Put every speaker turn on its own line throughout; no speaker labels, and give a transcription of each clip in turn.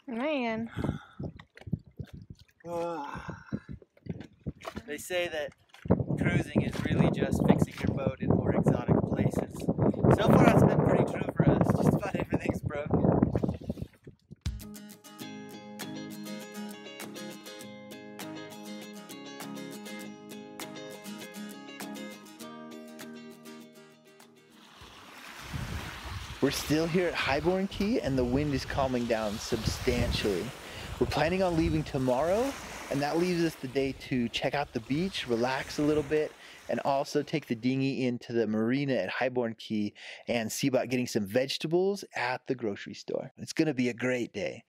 Man.
They say that cruising is really just fixing your boat in more exotic places. So far it's been pretty true for us. Just about everything's broken. We're still here at Highborn Key and the wind is calming down substantially. We're planning on leaving tomorrow, and that leaves us the day to check out the beach, relax a little bit, and also take the dinghy into the marina at Highborn Key and see about getting some vegetables at the grocery store. It's gonna be a great day.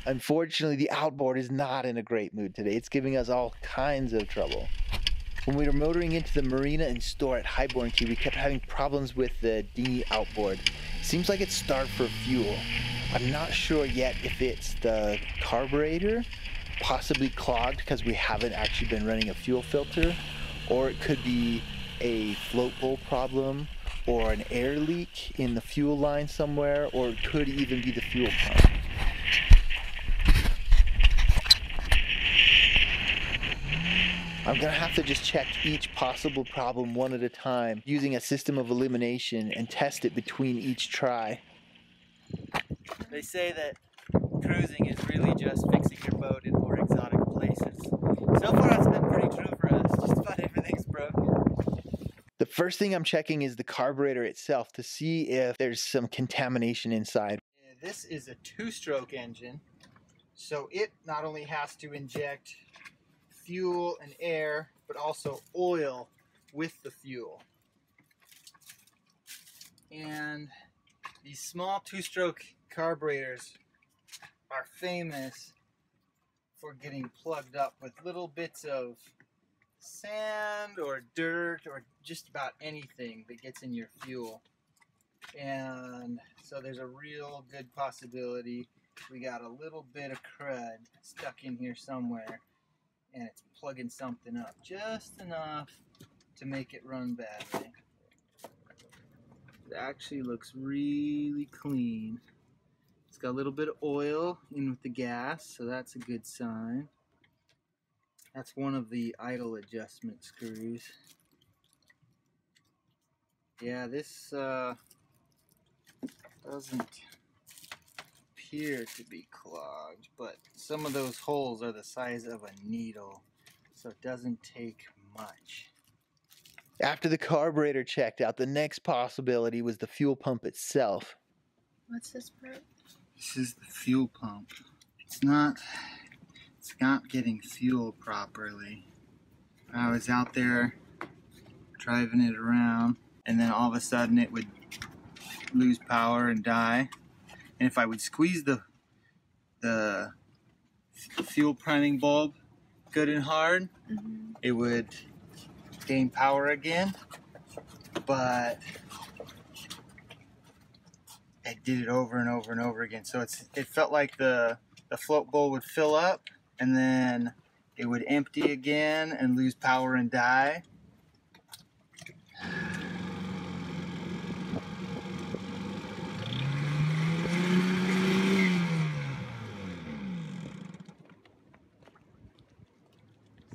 Unfortunately, the outboard is not in a great mood today. It's giving us all kinds of trouble. When we were motoring into the marina and store at Highborn Key, we kept having problems with the Dinghy Outboard. Seems like it's starved for fuel. I'm not sure yet if it's the carburetor, possibly clogged because we haven't actually been running a fuel filter, or it could be a float bowl problem, or an air leak in the fuel line somewhere, or it could even be the fuel pump. I'm gonna have to just check each possible problem one at a time using a system of elimination and test it between each try. They say that cruising is really just fixing your boat in more exotic places. So far it's been pretty true for us. Just about everything's broken. The first thing I'm checking is the carburetor itself to see if there's some contamination inside. This is a two-stroke engine, so it not only has to inject fuel and air, but also oil with the fuel. And these small two-stroke carburetors are famous for getting plugged up with little bits of sand or dirt or just about anything that gets in your fuel. And so there's a real good possibility we got a little bit of crud stuck in here somewhere, and it's plugging something up just enough to make it run badly. It actually looks really clean. It's got a little bit of oil in with the gas, so that's a good sign. That's one of the idle adjustment screws. Yeah, this doesn't appear to be clogged, but some of those holes are the size of a needle, so it doesn't take much. After the carburetor checked out, the next possibility was the fuel pump itself.
What's this part?
This is the fuel pump. It's not getting fuel properly. I was out there driving it around, and then all of a sudden it would lose power and die. And if I would squeeze the fuel priming bulb good and hard, it would gain power again. But I did it over and over and over again. So it felt like the float bowl would fill up, and then it would empty again and lose power and die.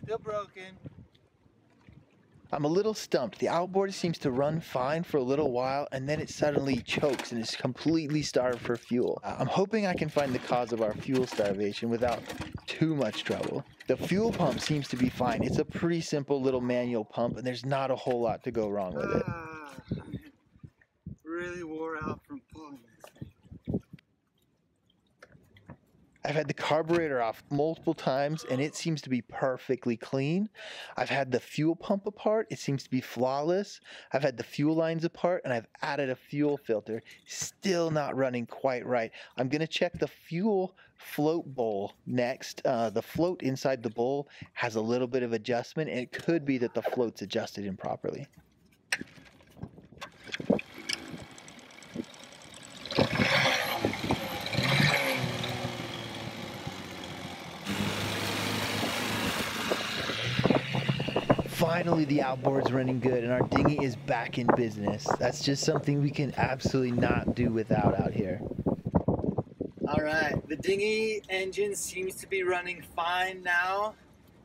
Still broken. I'm a little stumped. The outboard seems to run fine for a little while, and then it suddenly chokes and is completely starved for fuel. I'm hoping I can find the cause of our fuel starvation without too much trouble. The fuel pump seems to be fine. It's a pretty simple little manual pump, and there's not a whole lot to go wrong with it. Really wore out from pulling this thing. I've had the carburetor off multiple times and it seems to be perfectly clean. I've had the fuel pump apart. It seems to be flawless. I've had the fuel lines apart and I've added a fuel filter. Still not running quite right. I'm going to check the fuel float bowl next. The float inside the bowl has a little bit of adjustment, and it could be that the float's adjusted improperly.
Finally, the outboard's running good and our dinghy is back in business. That's just something we can absolutely not do without out here.
All right, the dinghy engine seems to be running fine now.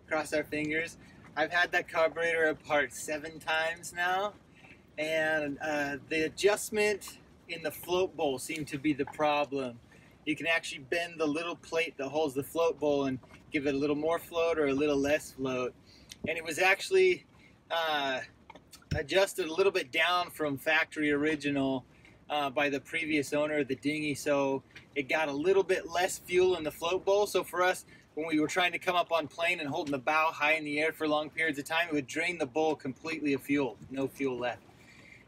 Cross our fingers. I've had that carburetor apart 7 times now, and the adjustment in the float bowl seemed to be the problem. You can actually bend the little plate that holds the float bowl and give it a little more float or a little less float. And it was actually adjusted a little bit down from factory original by the previous owner of the dinghy, so it got a little bit less fuel in the float bowl. So for us, when we were trying to come up on plane and holding the bow high in the air for long periods of time, it would drain the bowl completely of fuel, no fuel left.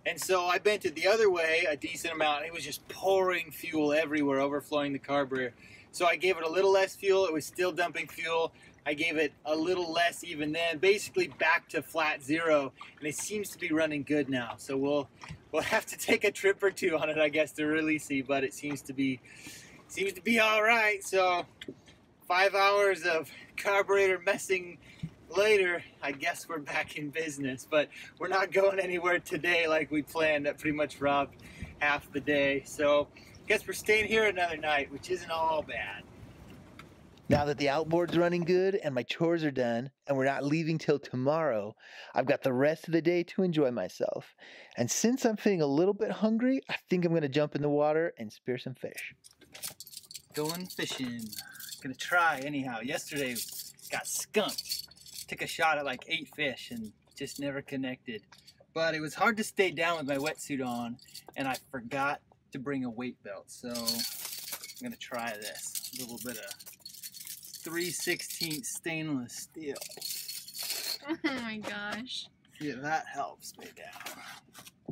And so I bent it the other way a decent amount. It was just pouring fuel everywhere, overflowing the carburetor. So I gave it a little less fuel. It was still dumping fuel. I gave it a little less even then, basically back to flat zero, and it seems to be running good now. So we'll have to take a trip or two on it, I guess, to really see, but it seems to be all right. So 5 hours of carburetor messing later, I guess we're back in business, but we're not going anywhere today like we planned. That pretty much robbed half the day. So I guess we're staying here another night, which isn't all bad.
Now that the outboard's running good and my chores are done and we're not leaving till tomorrow, I've got the rest of the day to enjoy myself. And since I'm feeling a little bit hungry, I think I'm going to jump in the water and spear some fish.
Going fishing. Gonna try anyhow. Yesterday got skunked. Took a shot at like 8 fish and just never connected. But it was hard to stay down with my wetsuit on, and I forgot to bring a weight belt. So I'm gonna try this. A little bit of 3/16 stainless steel.
Oh my gosh.
See if that helps me down.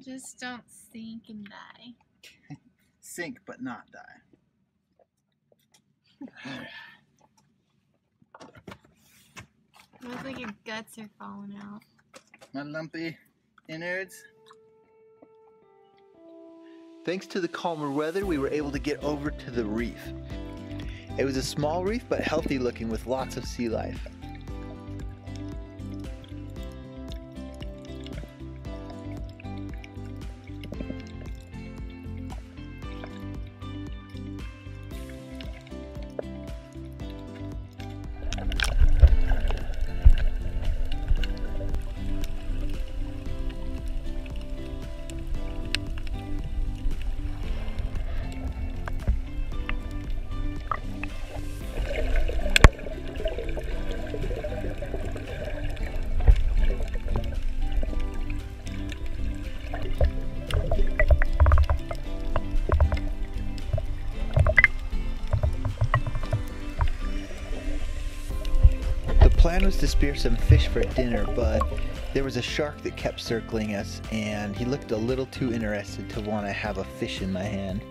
Just don't sink and die.
Sink but not die.
Looks like your guts are falling out.
My lumpy innards.
Thanks to the calmer weather, we were able to get over to the reef. It was a small reef, but healthy looking with lots of sea life. The plan was to spear some fish for dinner, but there was a shark that kept circling us and he looked a little too interested to want to have a fish in my hand.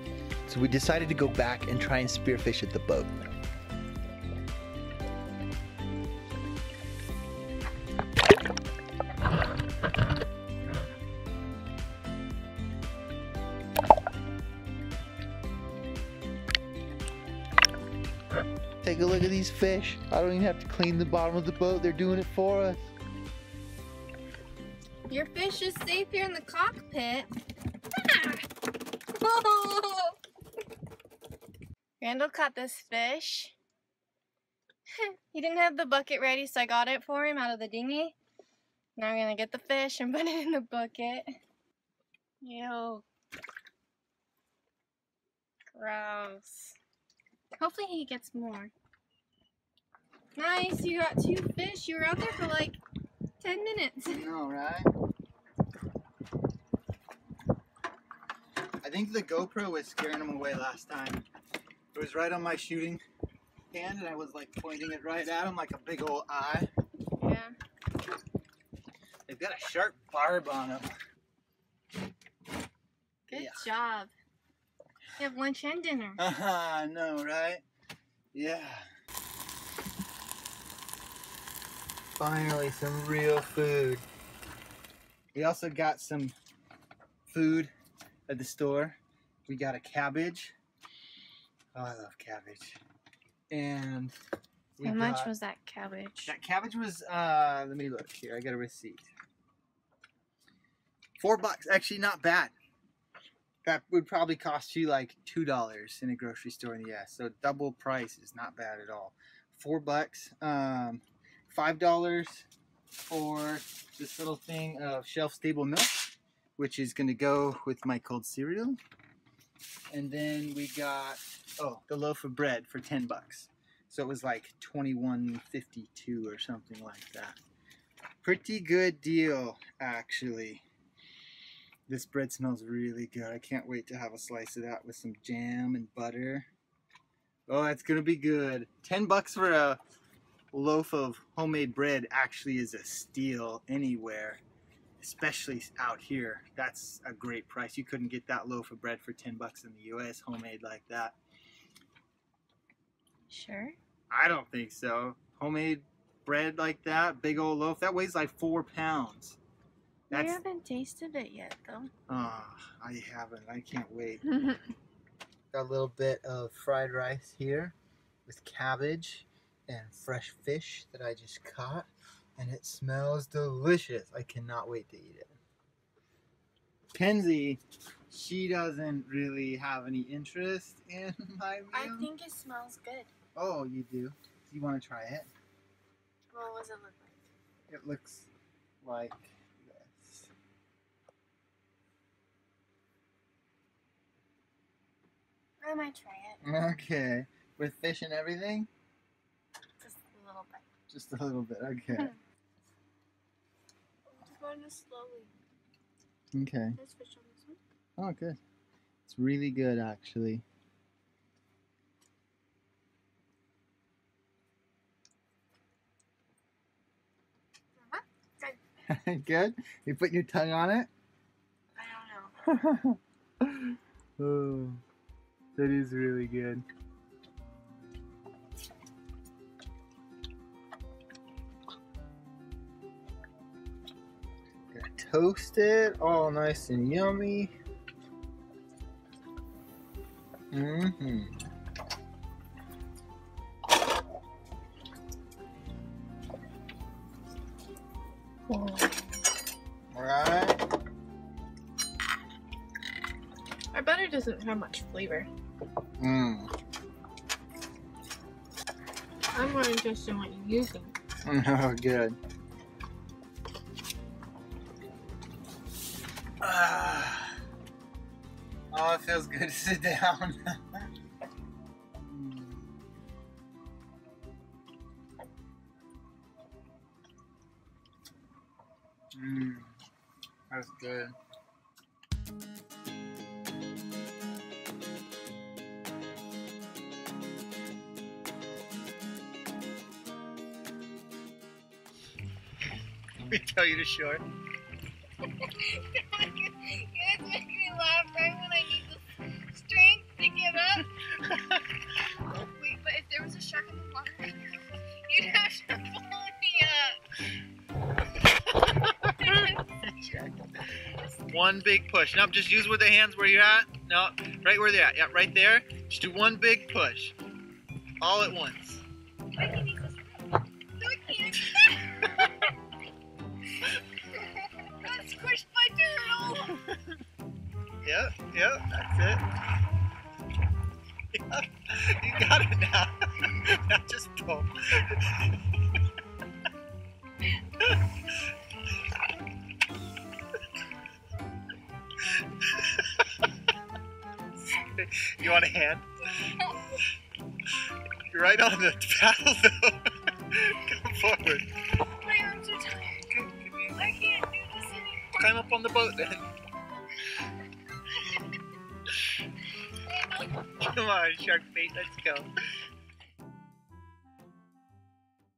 So we decided to go back and try and spearfish at the boat. Take a look at these fish. I don't even have to clean the bottom of the boat. They're doing it for us.
Your fish is safe here in the cockpit. Ah! Oh! Randall caught this fish. He didn't have the bucket ready, so I got it for him out of the dinghy. Now we're gonna get the fish and put it in the bucket. Ew. Gross. Hopefully he gets more. Nice, you got 2 fish. You were out there for like 10 minutes.
I know, right? I think the GoPro was scaring him away last time. It was right on my shooting hand and I was like pointing it right at him like a big old eye.
Yeah.
They've got a sharp barb on them.
Good job. You have lunch and dinner.
I know, right? Yeah. Finally, some real food. We also got some food at the store. We got a cabbage. Oh, I love cabbage. And
How much was that cabbage?
That cabbage was, let me look here. I got a receipt. $4. Actually, not bad. That would probably cost you like $2 in a grocery store in the US. So double price is not bad at all. $4. $5 for this little thing of shelf-stable milk, which is going to go with my cold cereal. And then we got, oh, the loaf of bread for $10. So it was like $21.52 or something like that. Pretty good deal, actually. This bread smells really good. I can't wait to have a slice of that with some jam and butter. Oh, that's gonna be good. $10 for a loaf of homemade bread actually is a steal anywhere, especially out here. That's a great price. You couldn't get that loaf of bread for $10 in the US, homemade like that.
Sure.
I don't think so. Homemade bread like that, big old loaf, that weighs like 4 pounds.
I haven't tasted it yet, though.
Oh, I haven't. I can't wait. Got a little bit of fried rice here with cabbage and fresh fish that I just caught. And it smells delicious. I cannot wait to eat it. Kenzie, she doesn't really have any interest in my meal.
I think it smells good.
Oh, you do? Do you want to try it?
What does it look like?
It looks like this.
I might try it.
Okay. With fish and everything?
Just a little bit.
Just a little bit, okay.
Just going to slowly.
Okay.
There's fish on this one.
Oh, good. It's really good, actually.
Good.
Good? You putting your tongue on it?
I don't know.
Oh, that is really good. Gonna toast it all nice and yummy. Mm-hmm. Alright.
Our butter doesn't have much flavor.
Mmm.
I'm more interested in what you're using.
Oh, good. Oh, it feels good to sit down. That's good. We tell you to shore.
You guys make me laugh right when I need the strength to get up. Wait, but if there was a shark in the water right now, you'd have to pull me up.
One big push. Now just use with the hands where you're at. No, right where they're at. Yeah, right there. Just do one big push. All at once.
I can use this. No, I can't. I squished my turtle.
Yep, that's it. Yep, you got it now. Now just pull. You want a hand? You're right on the paddle though. Come forward.
My arms are tired. I can't do this anymore.
Climb up on the boat then. Come on, shark bait, let's go.